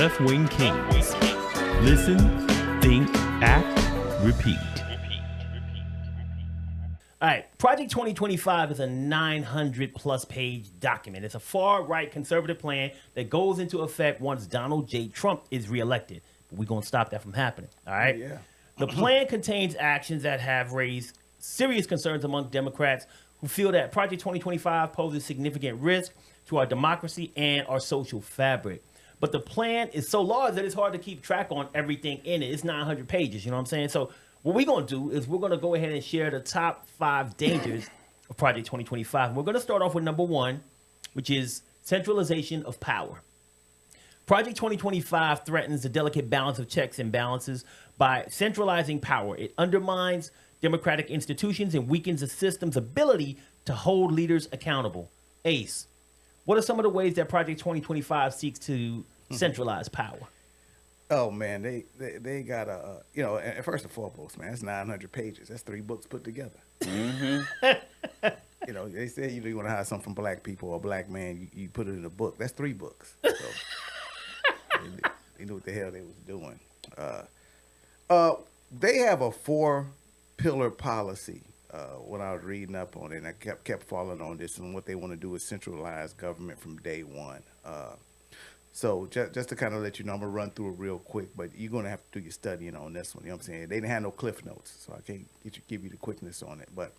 Left-Wing Kingz. Listen, think, act, repeat. All right, Project 2025 is a 900-plus page document. It's a far-right conservative plan that goes into effect once Donald J. Trump is reelected. But we're going to stop that from happening, all right? Yeah. The plan contains actions that have raised serious concerns among Democrats who feel that Project 2025 poses significant risk to our democracy and our social fabric. But the plan is so large that it's hard to keep track on everything in it. It's 900 pages, you know what I'm saying? So what we're going to do is we're going to go ahead and share the top 5 dangers of Project 2025. We're going to start off with number 1, which is centralization of power. Project 2025 threatens the delicate balance of checks and balances by centralizing power. It undermines democratic institutions and weakens the system's ability to hold leaders accountable. Ace, what are some of the ways that Project 2025 seeks to centralize power? Oh man, they got a and first and foremost, man, it's 900 pages. That's 3 books put together. They said you want to hire something from black people or a black man, you put it in a book. That's 3 books. So they knew what the hell they was doing. They have a 4-pillar policy. When I was reading up on it, and I kept following on this, and what they want to do is centralize government from day one. So just to kind of let you know, I'm going to run through it real quick, but you're going to have to do your studying on this one. You know what I'm saying? They didn't have no cliff notes, so I can't give you the quickness on it. But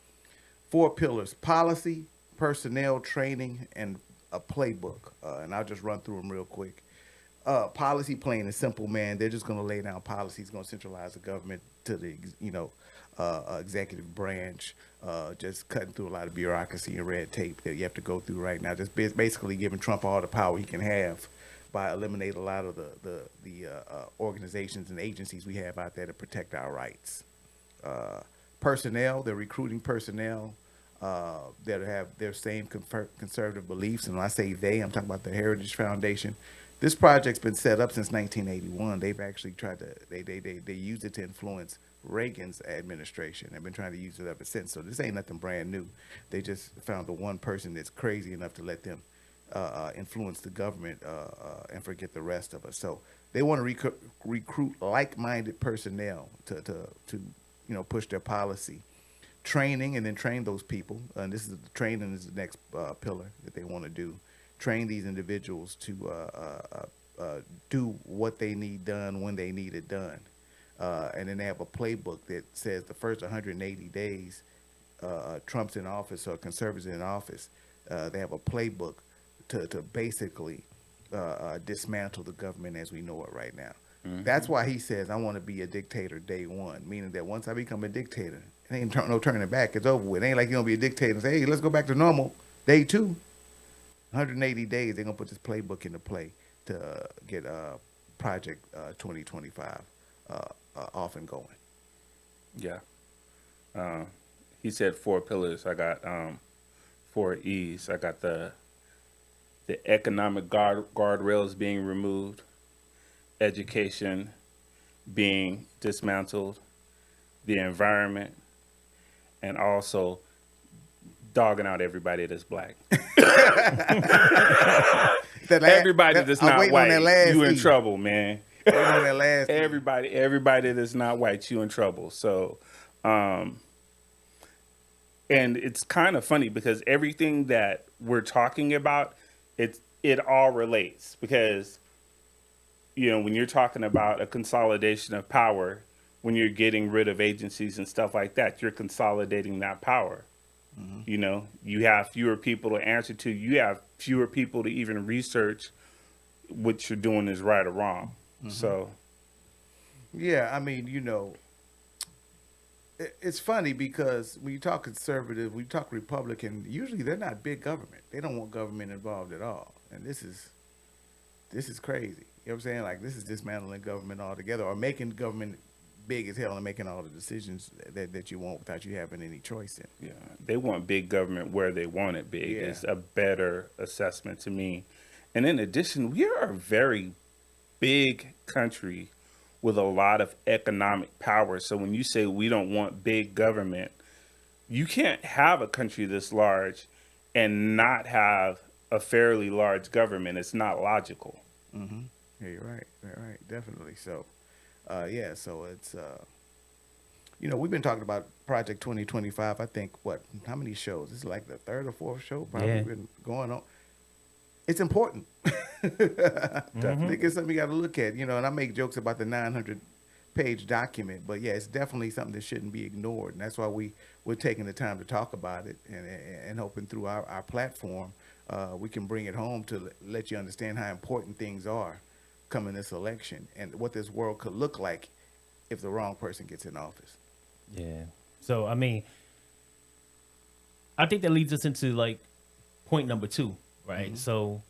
4 pillars: policy, personnel, training, and a playbook. And I'll just run through them real quick. Policy, plain and simple, man. They're just going to lay down policies, going to centralize the government to the, executive branch, just cutting through a lot of bureaucracy and red tape that you have to go through right now. Just basically giving Trump all the power he can have by eliminating a lot of the organizations and agencies we have out there to protect our rights. Personnel, they're recruiting personnel that have their same conservative beliefs. And when I say they, I'm talking about the Heritage Foundation. This project's been set up since 1981. They've actually tried to, they used it to influence Reagan's administration. They've been trying to use it ever since. So this ain't nothing brand new. They just found the one person that's crazy enough to let them influence the government and forget the rest of us. So they want to recruit like-minded personnel to push their policy. Training, and then train those people. And this is the training is the next pillar that they want to do. Train these individuals to do what they need done when they need it done. And then they have a playbook that says the first 180 days Trump's in office or conservatives in office, they have a playbook to basically dismantle the government as we know it right now. Mm-hmm. That's why he says, I want to be a dictator day one, meaning that once I become a dictator, it ain't no turning back. It's over with. It ain't like you're going to be a dictator and say, hey, let's go back to normal day 2. 180 days, they're going to put this playbook into play to get Project 2025 off and going. Yeah. He said 4 pillars. I got 4 E's. I got the economic guardrails being removed, education being dismantled, the environment, and also dogging out everybody that's black. Everybody that's not white, you in trouble, man. Everybody that's not white, you in trouble. So, and it's kind of funny because everything that we're talking about, it all relates because, when you're talking about a consolidation of power, when you're getting rid of agencies and stuff like that, you're consolidating that power. Mm-hmm. You have fewer people to answer to. You have fewer people to even research what you're doing is right or wrong. Mm-hmm. So, yeah, I mean, it's funny because when you talk conservative, when you talk Republican, usually they're not big government. They don't want government involved at all. And this is crazy. You know what I'm saying? Like, this is dismantling government altogether or making government big as hell and making all the decisions that you want without you having any choice in. Yeah, they want big government where they want it big. Yeah. It's a better assessment to me. And in addition, we are a very big country with a lot of economic power. So when you say we don't want big government, you can't have a country this large and not have a fairly large government. It's not logical. Mm-hmm. Yeah, you're right. You're right. Definitely. So, yeah. So it's we've been talking about Project 2025. I think how many shows? This is like the third or fourth show probably Yeah. been going on. It's important. Definitely, it's something you got to look at. And I make jokes about the 900-page document, but yeah, it's definitely something that shouldn't be ignored, and that's why we're taking the time to talk about it, and hoping through our platform we can bring it home to let you understand how important things are coming this election and what this world could look like if the wrong person gets in office. Yeah. So, I mean, I think that leads us into like point number 2, right? So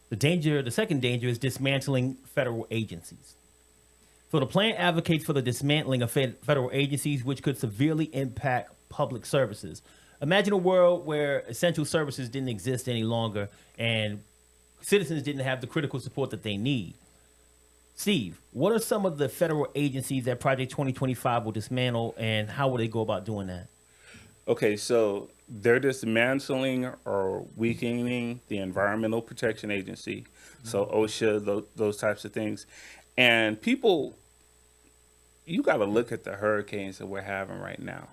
the second danger is dismantling federal agencies. So the plan advocates for the dismantling of federal agencies, which could severely impact public services. Imagine a world where essential services didn't exist any longer and citizens didn't have the critical support that they need. Steve, what are some of the federal agencies that Project 2025 will dismantle, and how will they go about doing that? Okay, so they're dismantling or weakening the Environmental Protection Agency, so OSHA, those types of things. And people, you got to look at the hurricanes that we're having right now.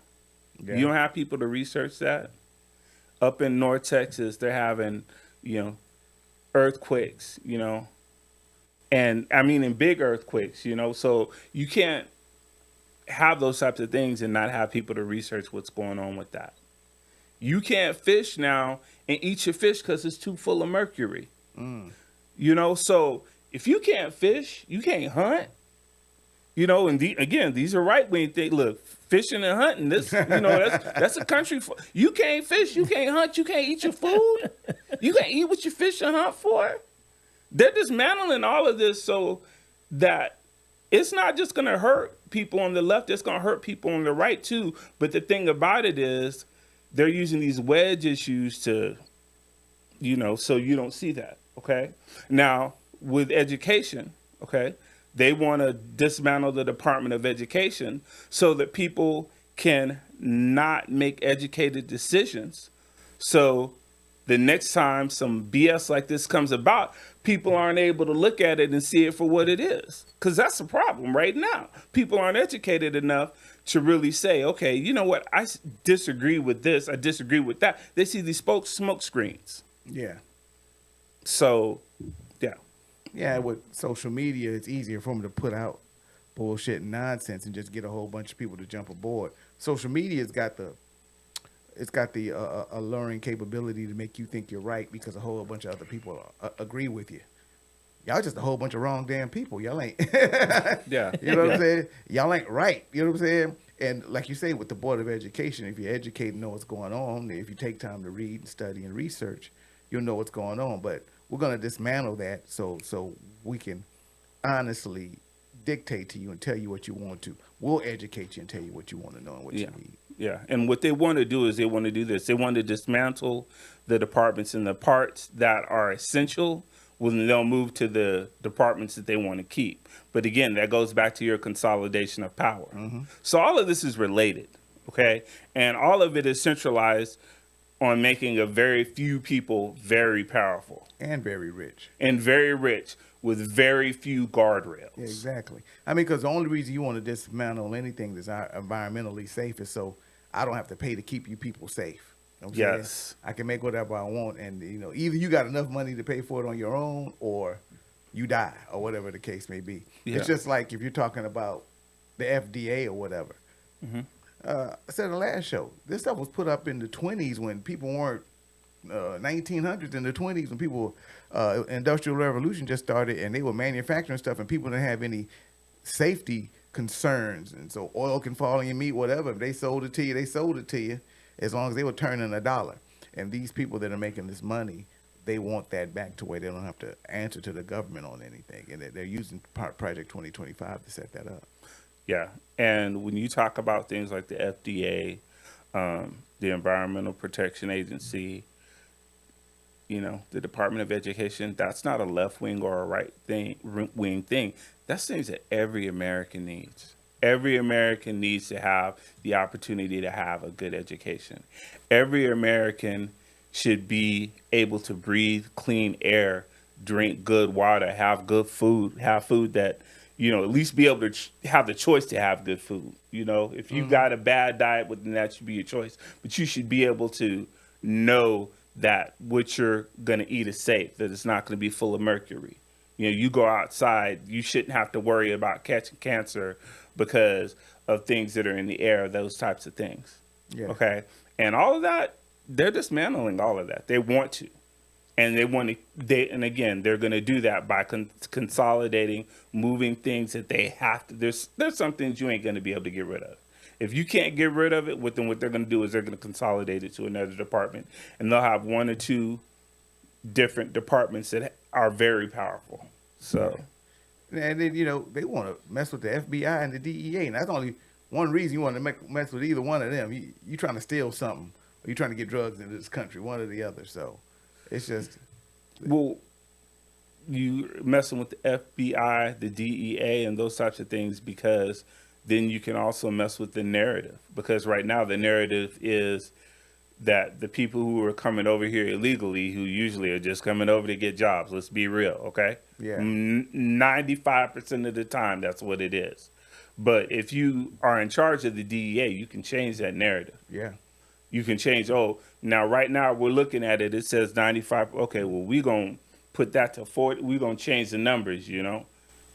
Yeah. You don't have people to research that. Up in North Texas, they're having, earthquakes, and I mean in big earthquakes, so you can't have those types of things and not have people to research what's going on with that. You can't fish now and eat your fish because it's too full of mercury. So if you can't fish, you can't hunt. And again, these are right-wing things. Look, fishing and hunting, that's a country for. You can't fish, you can't hunt, you can't eat your food. You can't eat what you fish and hunt for. They're dismantling all of this so that it's not just going to hurt people on the left, it's going to hurt people on the right too. But the thing about it is they're using these wedge issues to, so you don't see that, okay? Now, with education, okay, they want to dismantle the Department of Education so that people can not make educated decisions. So the next time some BS like this comes about, people aren't able to look at it and see it for what it is. Because that's the problem right now. People aren't educated enough to really say, okay, you know what? I disagree with this. I disagree with that. They see these smoke screens. Yeah. So, yeah. Yeah, with social media, it's easier for them to put out bullshit and nonsense and just get a whole bunch of people to jump aboard. Social media's got the alluring capability to make you think you're right because a whole bunch of other people agree with you. Y'all just a whole bunch of wrong damn people. Y'all ain't. Yeah. You know what I'm saying? Y'all ain't right. You know what I'm saying? And like you say, with the Board of Education, if you educate and know what's going on, if you take time to read and study and research, you'll know what's going on. But we're going to dismantle that so we can honestly dictate to you and tell you what you want to. We'll educate you and tell you what you want to know and what you need. Yeah, and what they want to do is they want to do this. They want to dismantle the departments, and the parts that are essential, well, then they'll move to the departments that they want to keep. But again, that goes back to your consolidation of power. So all of this is related, okay? And all of it is centralized on making a very few people very powerful. And very rich. And very rich with very few guardrails. Yeah, exactly. I mean, because the only reason you want to dismantle anything that's environmentally safe is so I don't have to pay to keep you people safe. You know what I'm saying? I can make whatever I want, and either you got enough money to pay for it on your own, or you die, or whatever the case may be. Yeah. It's just like if you're talking about the FDA or whatever. I said in the last show, this stuff was put up in the 20s when people weren't 1900s, in the 20s when people Industrial Revolution just started, and they were manufacturing stuff, and people didn't have any safety concerns, and so oil can fall in your meat, whatever. If they sold it to you, they sold it to you, as long as they were turning a dollar. And these people that are making this money, they want that back to where they don't have to answer to the government on anything, and they're using Project 2025 to set that up. Yeah, and when you talk about things like the FDA, the Environmental Protection Agency, the Department of Education, that's not a left wing or a right wing thing. That's things that every American needs. Every American needs to have the opportunity to have a good education. Every American should be able to breathe clean air drink good water, have good food, have food that, at least be able to have the choice to have good food. If you got a bad diet, well, then that should be your choice. But you should be able to know that what you're going to eat is safe, that it's not going to be full of mercury. You go outside, you shouldn't have to worry about catching cancer because of things that are in the air, those types of things. Yeah. Okay. And all of that, they're dismantling all of that. They want to. And and again, they're going to do that by consolidating, moving things that they have to. There's some things you ain't going to be able to get rid of. If you can't get rid of it, then what they're going to do is they're going to consolidate it to another department, and they'll have one or two different departments that are very powerful. So, and then they want to mess with the FBI and the DEA, and that's only one reason you want to mess with either one of them. You trying to steal something, or you trying to get drugs into this country, one or the other. So, it's just you messing with the FBI, the DEA, and those types of things because then you can also mess with the narrative, because right now the narrative is that the people who are coming over here illegally, who usually are just coming over to get jobs, let's be real, okay? Yeah. 95% of the time, that's what it is. But if you are in charge of the DEA, you can change that narrative. Yeah. You can change, now right now we're looking at it, it says 95, okay, well, we're going to put that to 40, we're going to change the numbers, And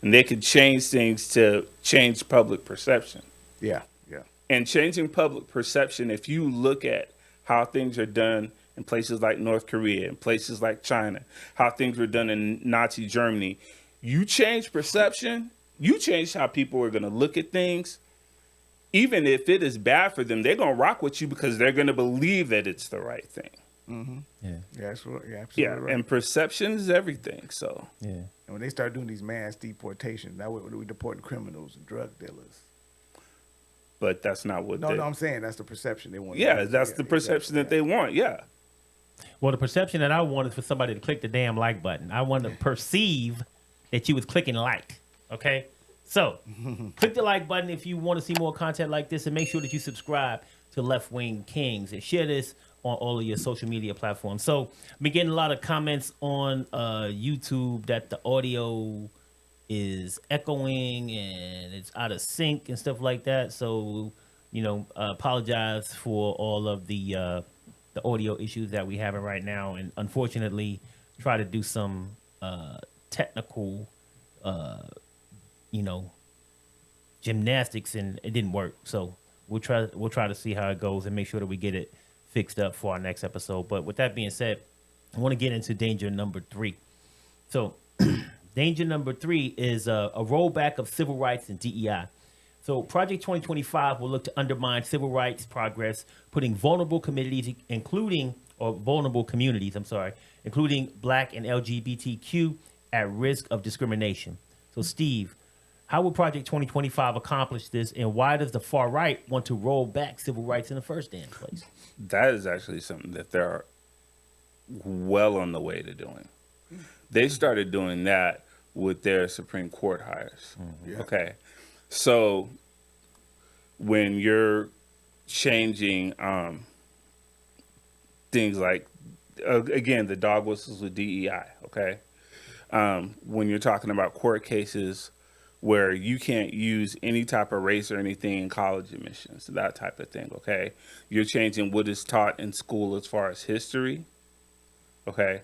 they could change things to change public perception. Yeah, yeah. And changing public perception, if you look at how things are done in places like North Korea, in places like China, how things were done in Nazi Germany, you change perception, you change how people are going to look at things. Even if it is bad for them, they're going to rock with you because they're going to believe that it's the right thing. Mm-hmm. Yeah. Yeah, absolutely right. And perception is everything. So Yeah. And when they start doing these mass deportations, now we're deporting criminals and drug dealers. But that's not what No, I'm saying that's the perception they want. Yeah, that's the perception that they want. Yeah. Well, the perception that I want is for somebody to click the damn like button. I want to perceive that you was clicking like. Okay? So, click the like button if you want to see more content like this, and make sure that you subscribe to Left Wing Kingz and share this on all of your social media platforms. So, I've been getting a lot of comments on YouTube that the audio is echoing and it's out of sync and stuff like that. So, apologize for all of the audio issues that we having right now, and unfortunately, try to do some technical, gymnastics, and it didn't work. So we'll try to see how it goes and make sure that we get it fixed up for our next episode. But with that being said, I want to get into danger number 3. So danger number 3 is a rollback of civil rights and DEI. So Project 2025 will look to undermine civil rights progress, putting vulnerable communities, including Black and LGBTQ, at risk of discrimination. So Steve, how will Project 2025 accomplish this, and why does the far right want to roll back civil rights in the first damn place? That is actually something that they're well on the way to doing. They started doing that with their Supreme Court hires. Mm-hmm. Yeah. Okay. So when you're changing things like, again, the dog whistles with DEI, okay? When you're talking about court cases where you can't use any type of race or anything in college admissions, that type of thing, okay? You're changing what is taught in school as far as history, okay?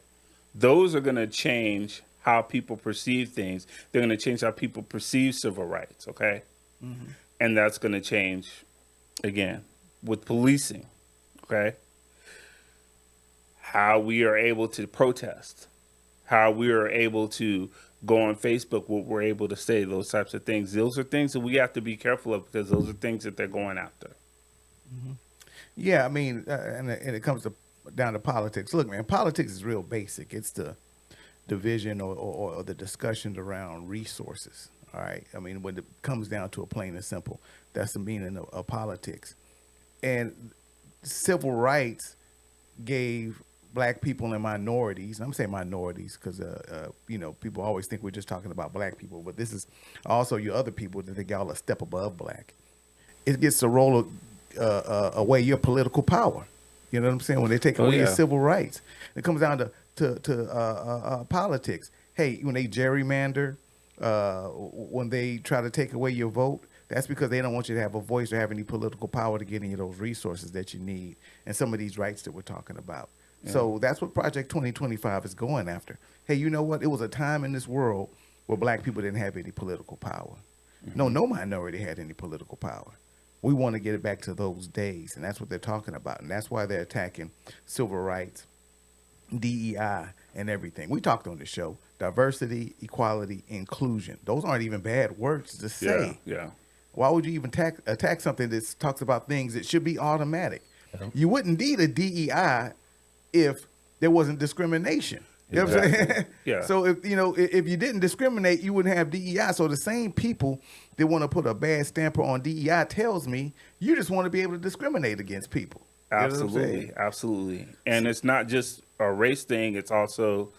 Those are going to change how people perceive things. They're going to change how people perceive civil rights, okay? Mm-hmm. And that's going to change, again, with policing, okay? How we are able to protest, how we are able to go on Facebook, what we're able to say, those types of things. Those are things that we have to be careful of because those are things that they're going after. Mm-hmm. Yeah, I mean, and it comes down to politics. Look, man, politics is real basic. It's the division or the discussions around resources. All right. I mean, when it comes down to a plain and simple, that's the meaning of politics. And civil rights gave Black people and minorities, and I'm saying minorities because, people always think we're just talking about Black people, but this is also your other people that think y'all a step above Black. It gets to roll away your political power. You know what I'm saying? When they take away your civil rights, it comes down to to politics. Hey, when they gerrymander, when they try to take away your vote, that's because they don't want you to have a voice or have any political power to get any of those resources that you need and some of these rights that we're talking about. Yeah. So that's what Project 2025 is going after. Hey, you know what? It was a time in this world where black people didn't have any political power. Mm-hmm. No minority had any political power. We want to get it back to those days, and that's what they're talking about. And that's why they're attacking civil rights, DEI, and everything. We talked on the show, diversity, equality, inclusion. Those aren't even bad words to say. Yeah. Why would you even attack something that talks about things that should be automatic? You wouldn't need a DEI if there wasn't discrimination. You know what I'm saying? Yeah. So if you didn't discriminate, you wouldn't have DEI. So the same people that want to put a bad stamper on DEI tells me you just want to be able to discriminate against people. Absolutely, absolutely. And it's not just a race thing. It's also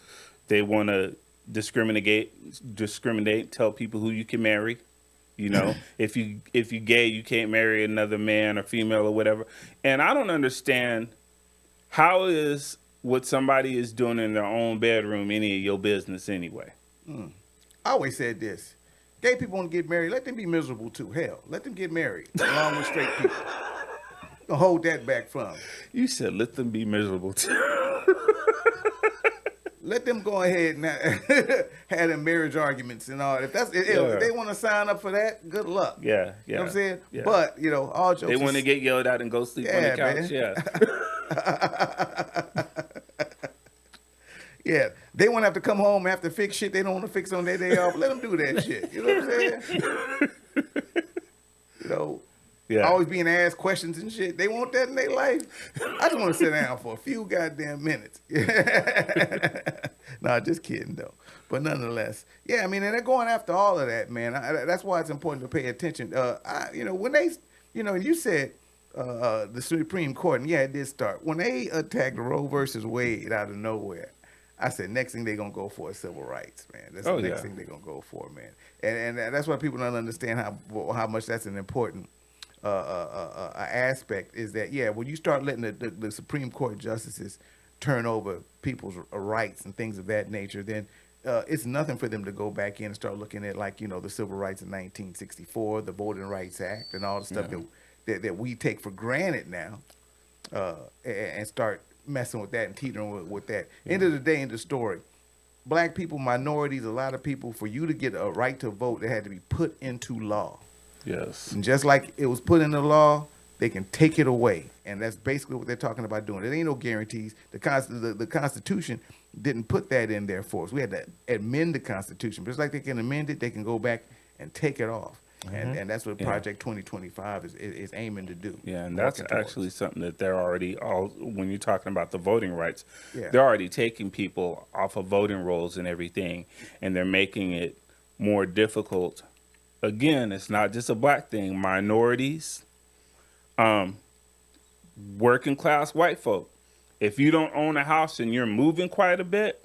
they want to discriminate, tell people who you can marry. You know, if you gay, you can't marry another man or female or whatever. And I don't understand how is what somebody is doing in their own bedroom any of your business anyway. I always said this. Gay people want to get married. Let them be miserable too. Hell, let them get married along with straight people. Don't hold that back from them. You said let them be miserable too. Let them go ahead and have them marriage arguments and all. If they want to sign up for that, good luck. Yeah. You know what I'm saying? Yeah. But, all jokes. They want to get yelled at and go sleep on the couch. Man. Yeah. They want to have to come home and have to fix shit they don't want to fix on their day off. Let them do that shit. You know what I'm saying? Always being asked questions and shit. They want that in their life. I just want to sit down for a few goddamn minutes. Nah, just kidding though. But nonetheless, yeah, I mean, and they're going after all of that, man. That's why it's important to pay attention. When they, you said the Supreme Court, and yeah, it did start. When they attacked Roe versus Wade out of nowhere, I said, next thing they're going to go for is civil rights, man. That's the next thing they're going to go for, man. And that's why people don't understand how much that's an important aspect is that, when you start letting the Supreme Court justices turn over people's rights and things of that nature, then it's nothing for them to go back in and start looking at, like, the civil rights of 1964, the Voting Rights Act, and all the stuff that we take for granted now, and start messing with that and teetering with that. End of the day, in the story, black people, minorities, a lot of people, for you to get a right to vote, it had to be put into law. Yes. And just like it was put into law, they can take it away. And that's basically what they're talking about doing. There ain't no guarantees. The Constitution didn't put that in there for us. We had to amend the Constitution. But it's like they can amend it, they can go back and take it off. Mm-hmm. And that's what Project 2025 is aiming to do. Yeah, and that's actually something that they're already, when you're talking about the voting rights, they're already taking people off of voting rolls and everything, and they're making it more difficult. Again, it's not just a black thing. Minorities, working class white folk. If you don't own a house and you're moving quite a bit,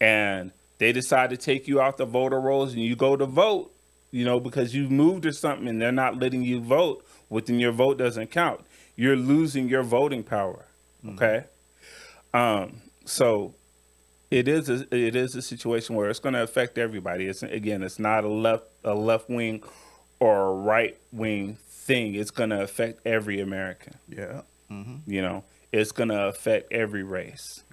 and they decide to take you off the voter rolls and you go to vote, because you've moved or something and they're not letting you vote, within your vote doesn't count. You're losing your voting power. Okay? So it is a situation where it's going to affect everybody. It's not a left wing or a right wing thing. It's going to affect every American. Yeah. It's going to affect every race.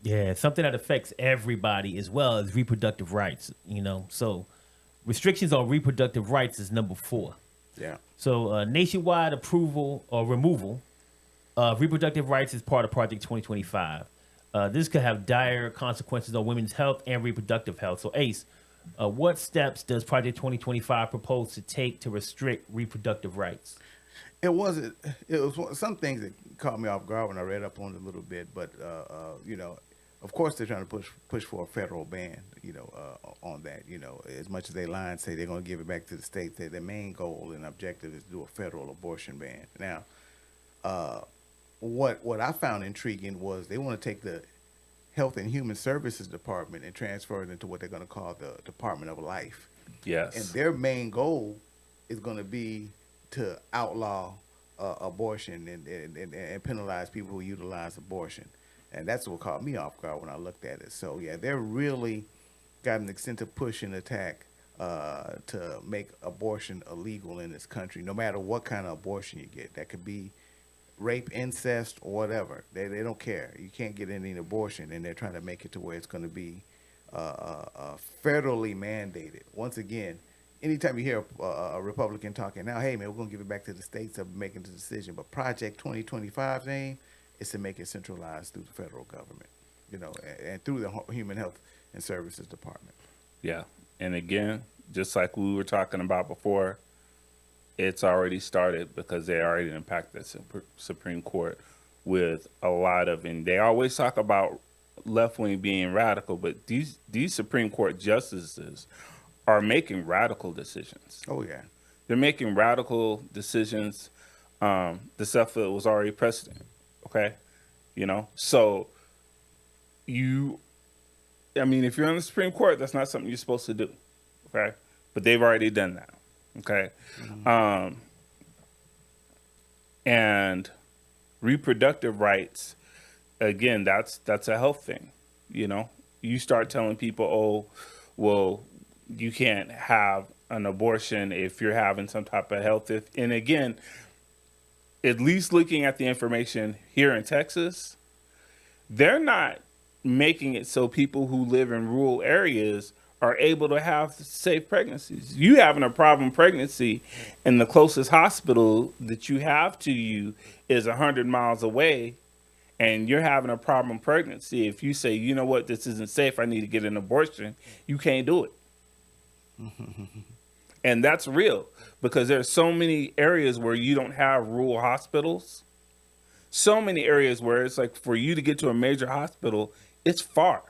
Yeah, something that affects everybody as well as reproductive rights, So restrictions on reproductive rights is number 4. Yeah. So nationwide approval or removal of reproductive rights is part of Project 2025. This could have dire consequences on women's health and reproductive health. So Ace, what steps does Project 2025 propose to take to restrict reproductive rights? It was some things that caught me off guard when I read up on it a little bit, but of course they're trying to push for a federal ban, on that. As much as they lie and say they're going to give it back to the states, their main goal and objective is to do a federal abortion ban. Now, what I found intriguing was they want to take the Health and Human Services Department and transfer it into what they're going to call the Department of Life. Yes. And their main goal is going to be to outlaw abortion and penalize people who utilize abortion. And that's what caught me off guard when I looked at it. So yeah, they're really got an extensive push and attack to make abortion illegal in this country, no matter what kind of abortion you get. That could be rape, incest, or whatever. They don't care. You can't get any abortion, and they're trying to make it to where it's going to be federally mandated. Once again, anytime you hear a Republican talking now, hey man, we're going to give it back to the states of making the decision. But Project 2025's aim is to make it centralized through the federal government, and through the Human Health and Services Department. Yeah. And again, just like we were talking about before, it's already started because they already impacted the Supreme Court with a lot of, and they always talk about left wing being radical, but these Supreme Court justices are making radical decisions. Oh yeah, they're making radical decisions. The stuff that was already precedent. Okay, so if you're on the Supreme Court, that's not something you're supposed to do. Okay, but they've already done that. Okay. Mm-hmm. And reproductive rights, again, that's a health thing. You start telling people, oh, well, you can't have an abortion if you're having some type of health. And again, at least looking at the information here in Texas, they're not making it so people who live in rural areas are able to have safe pregnancies. You having a problem pregnancy and the closest hospital that you have to you is 100 miles away, and you're having a problem pregnancy. If you say, you know what, this isn't safe, I need to get an abortion, you can't do it. And that's real, because there's so many areas where you don't have rural hospitals. So many areas where it's like for you to get to a major hospital, it's far,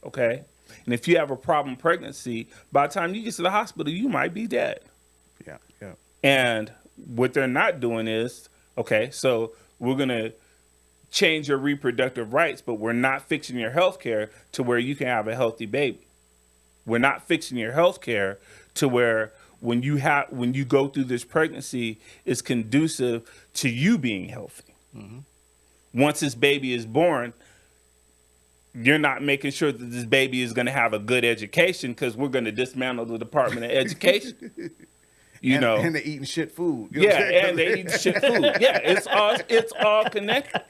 okay? And if you have a problem pregnancy, by the time you get to the hospital, you might be dead. Yeah, yeah. And what they're not doing is, okay, so we're going to change your reproductive rights, but we're not fixing your health care to where you can have a healthy baby. We're not fixing your health care to where when you go through this pregnancy, it's conducive to you being healthy. Mm-hmm. Once this baby is born, you're not making sure that this baby is going to have a good education, because we're going to dismantle the Department of Education. And they're eating shit food. And they're eating shit food. Yeah, it's all connected.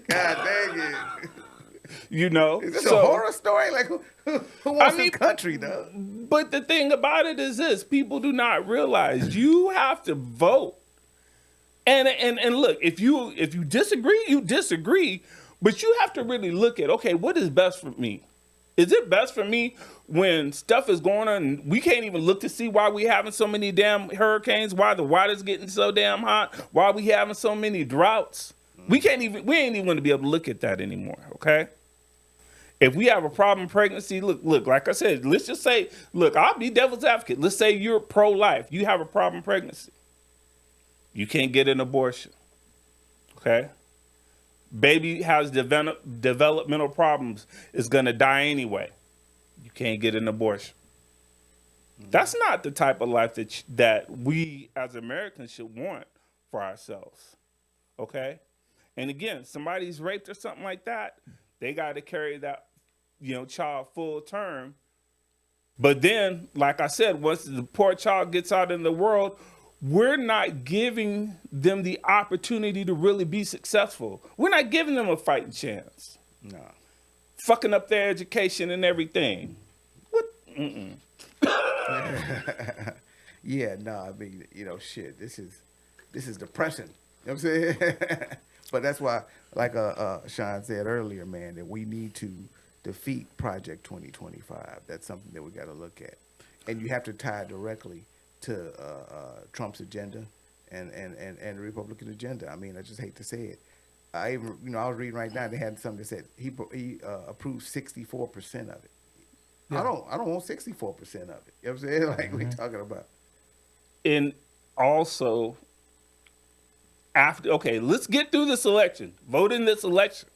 God dang it. Is this a horror story? Like, who wants this country, though? But the thing about it is this: people do not realize you have to vote. And look, if you disagree, you disagree. But you have to really look at, okay, what is best for me? Is it best for me when stuff is going on and we can't even look to see why we having so many damn hurricanes, why the water's getting so damn hot, why we having so many droughts? We ain't even going to be able to look at that anymore, okay? If we have a problem pregnancy, look, like I said, let's just say, look, I'll be devil's advocate. Let's say you're pro-life. You have a problem pregnancy. You can't get an abortion, okay? Baby has developmental problems, is going to die anyway. You can't get an abortion. That's not the type of life that we as Americans should want for ourselves. Okay? And again, somebody's raped or something like that, they got to carry that, child full term. But then, like I said, once the poor child gets out in the world, we're not giving them the opportunity to really be successful. We're not giving them a fighting chance. No. Fucking up their education and everything. What? Mm-mm. Yeah, no, I mean, shit, this is depressing. You know what I'm saying? But that's why, like Sean said earlier, man, that we need to defeat Project 2025. That's something that we got to look at. And you have to tie it directly to Trump's agenda and the Republican agenda. I mean, I just hate to say it. I was reading right now, they had something that said he approved 64% of it. Yeah. I don't want 64% of it. You know what I'm saying? Like, we talking about. And also, let's get through this election. Vote in this election.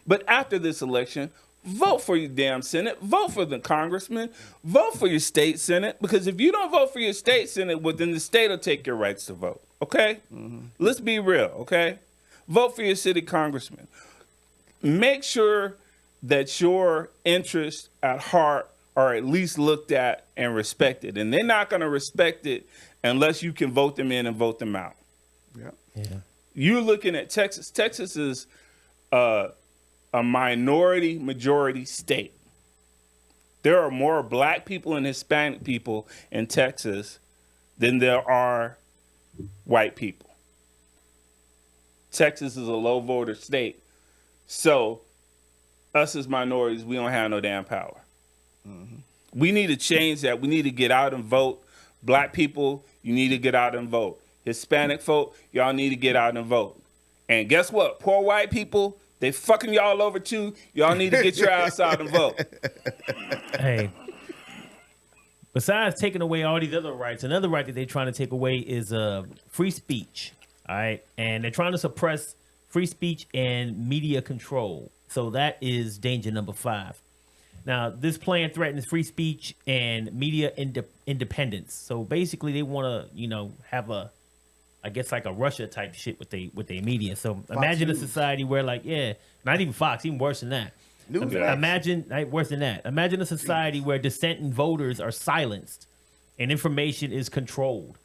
But after this election, vote for your damn Senate. Vote for the congressman. Vote for your state Senate. Because if you don't vote for your state Senate, well, then the state will take your rights to vote. Okay? Mm-hmm. Let's be real, okay? Vote for your city congressman. make sure that your interests at heart are at least looked at and respected. And they're not going to respect it unless you can vote them in and vote them out. Yeah. Yeah. You're looking at Texas. Texas is a minority majority state. There are more black people and Hispanic people in Texas than there are white people. Texas is a low voter state. So us as minorities, we don't have no damn power. We need to change that. We need to get out and vote. Black people, you need to get out and vote. Hispanic folk, y'all need to get out and vote. And guess what? Poor white people, they fucking y'all over too. Y'all need to get your ass out and vote. Hey, besides taking away all these other rights, another right that they're trying to take away is free speech. All right, and they're trying to suppress free speech and media control. So that is danger number 5. Now, this plan threatens free speech and media independence. So basically, they want to, have I guess like a Russia type shit with their media. So imagine News. a society where, like, not even Fox, even worse than that. Worse than that. Imagine a society where dissenting voters are silenced and information is controlled.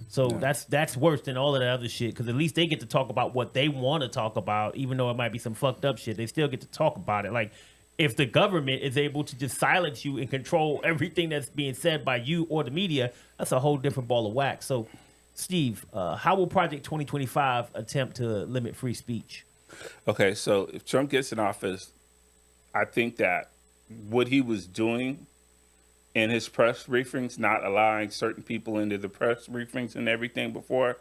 So that's worse than all of the other shit, because at least they get to talk about what they want to talk about, even though it might be some fucked up shit. They still get to talk about it. Like, if the government is able to just silence you and control everything that's being said by you or the media, that's a whole different ball of wax. So, Steve, how will Project 2025 attempt to limit free speech? Okay, so if Trump gets in office, I think that what he was doing in his press briefings, not allowing certain people into the press briefings and everything before,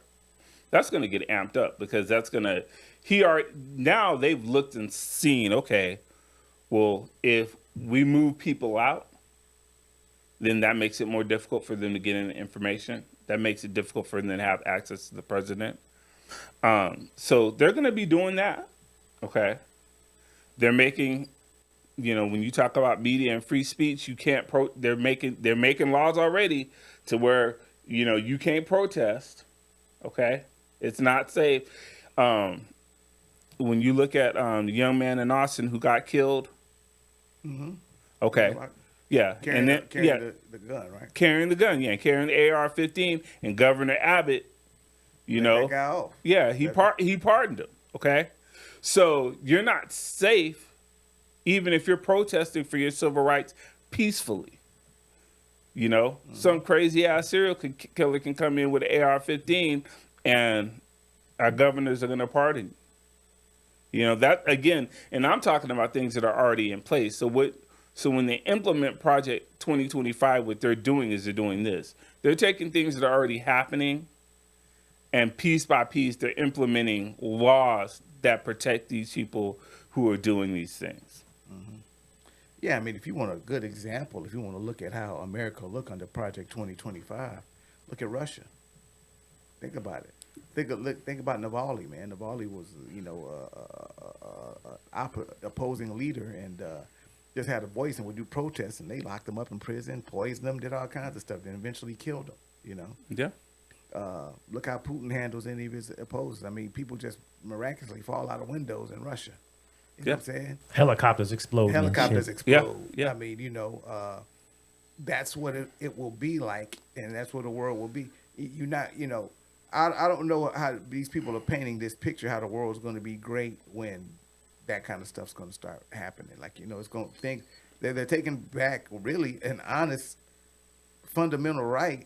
that's going to get amped up, because that's going to, now they've looked and seen, okay, well, if we move people out, then that makes it more difficult for them to get in information. That makes it difficult for them to have access to the president. So they're going to be doing that. Okay. They're making, when you talk about media and free speech, you can't they're making laws already to where, you can't protest. Okay. It's not safe. When you look at the young man in Austin who got killed. Mm-hmm. Okay. Yeah. Carrying the gun, right? Carrying the gun, yeah. Carrying the AR-15. And Governor Abbott, Let that guy off. Yeah, he pardoned him. Okay. So you're not safe even if you're protesting for your civil rights peacefully. Some crazy ass serial killer can come in with an AR-15 and our governors are going to pardon you. That again, and I'm talking about things that are already in place. So when they implement Project 2025, what they're doing is they're doing this. They're taking things that are already happening, and piece by piece, they're implementing laws that protect these people who are doing these things. Mm-hmm. Yeah, I mean, if you want a good example, if you want to look at how America will look under Project 2025, look at Russia. Think about it. Think about Navalny, man. Navalny was, opposing leader, and just had a voice and would do protests, and they locked him up in prison, poisoned him, did all kinds of stuff, then eventually killed him. Yeah. Look how Putin handles any of his opposers. I mean, people just miraculously fall out of windows in Russia. You know what I'm saying? Helicopters explode. Explode. Yeah. I mean, that's what it will be like, and that's what the world will be. You're not, I don't know how these people are painting this picture, how the world's going to be great when that kind of stuff's going to start happening. Like, it's going to think they're taking back really an honest fundamental right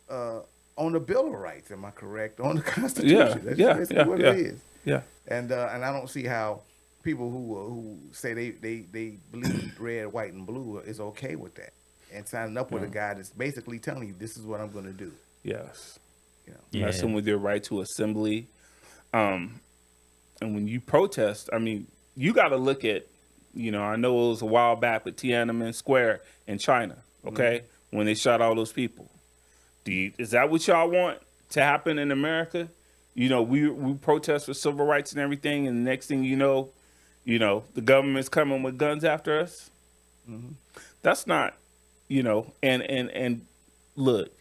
on the Bill of Rights. Am I correct? On the Constitution. That's basically what it is. Yeah. And I don't see how people who say they believe red, white, and blue is okay with that and signing up with a guy that's basically telling you this is what I'm going to do. Yes. Yeah. Messing with your right to assembly. And when you protest, I mean, you got to look at, I know it was a while back with Tiananmen Square in China, okay, when they shot all those people. Is that what y'all want to happen in America? We protest for civil rights and everything, and the next thing you know, the government's coming with guns after us. Mm-hmm. That's not, and look,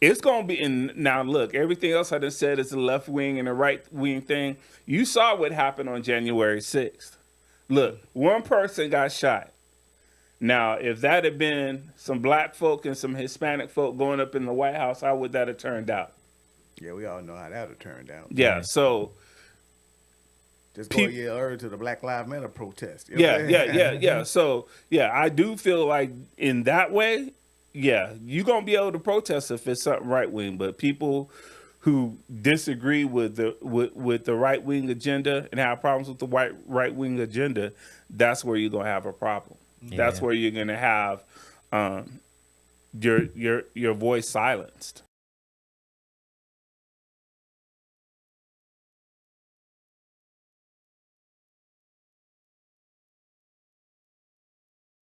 it's going to be, and now look, everything else I just said is the left wing and the right wing thing. You saw what happened on January 6th. Look, one person got shot. Now, if that had been some black folk and some Hispanic folk going up in the White House, how would that have turned out? Yeah, we all know how that would have turned out. Yeah, so Just go a year early to the Black Lives Matter protest. You know yeah, what I'm saying? yeah. So yeah, I do feel like in that way, yeah, you're gonna be able to protest if it's something right wing, but people who disagree with the right wing agenda and have problems with the right wing agenda, that's where you're gonna have a problem. Yeah. That's where you're gonna have your voice silenced.